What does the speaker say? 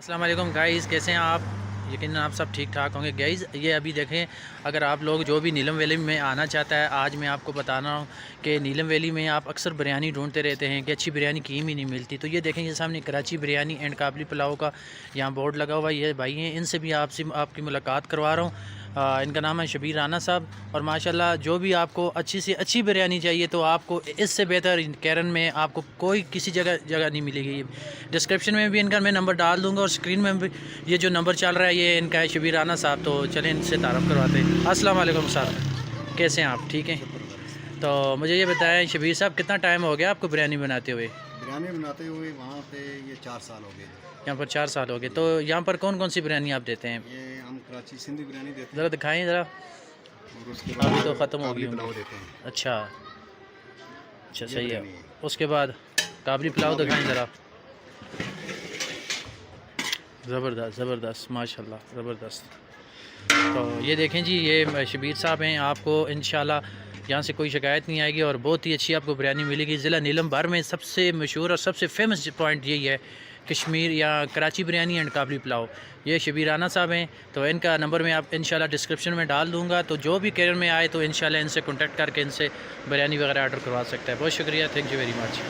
अस्सलाम वालेकुम गाइज़, कैसे हैं आप? यकीनन आप सब ठीक ठाक होंगे गाइज़। ये अभी देखें, अगर आप लोग जो भी नीलम वैली में आना चाहता है, आज मैं आपको बताना हूँ कि नीलम वैली में आप अक्सर बिरयानी ढूंढते रहते हैं कि अच्छी बिरयानी कहीं भी नहीं मिलती। तो ये देखें, ये सामने कराची बिरयानी एंड काबली पुलाव का यहाँ बोर्ड लगा हुआ है। ये भाई हैं, इनसे भी आपकी मुलाकात करवा रहा हूँ। इनका नाम है शबीर राना साहब। और माशाल्लाह जो भी आपको अच्छी से अच्छी बिरयानी चाहिए तो आपको इससे बेहतर कैरन में आपको कोई किसी जगह नहीं मिलेगी। डिस्क्रिप्शन में भी इनका मैं नंबर डाल दूंगा और स्क्रीन में भी ये जो नंबर चल रहा है ये इनका है, शबीर राना साहब। तो चलें इनसे तारफ़ करवाते हैं। अस्सलाम वालेकुम साहब, कैसे हैं आप? ठीक हैं। तो मुझे ये बताएं शबीर साहब, कितना टाइम हो गया आपको बिरयानी बनाते हुए? बिरयानी बनाते हुए वहाँ पे ये 4 साल हो गए। यहाँ पर 4 साल हो गए। तो यहाँ पर कौन कौन सी बिरयानी आप देते हैं? ये हम कराची सिंधी बिरयानी देते ज़रा हैं दिखाएं ज़रा। और उसके अभी बाद तो ख़त्म हो गई काबली होंगी। पुलाव देते हैं। अच्छा अच्छा, ये सही है। बिरयानी है। उसके बाद काबली पुलाव दिखाएं ज़रा। ज़बरदस्त ज़बरदस्त, माशाल्लाह ज़बरदस्त। तो ये देखें जी, ये शबीर साहब हैं। आपको इंशाल्लाह यहाँ से कोई शिकायत नहीं आएगी और बहुत ही अच्छी आपको बिरयानी मिलेगी। ज़िला नीलम भर में सबसे मशहूर और सबसे फेमस पॉइंट यही है, कश्मीर या कराची बिरयानी एंड काबली पुलाव। ये शबीर राना साहब हैं। तो इनका नंबर मैं आप इंशाल्लाह डिस्क्रिप्शन में डाल दूँगा। तो जो भी केरल में आए तो इंशाल्लाह इनसे कॉन्टैक्ट करके इनसे बिरयानी वगैरह ऑर्डर करवा सकता है। बहुत शुक्रिया, थैंक यू वेरी मच।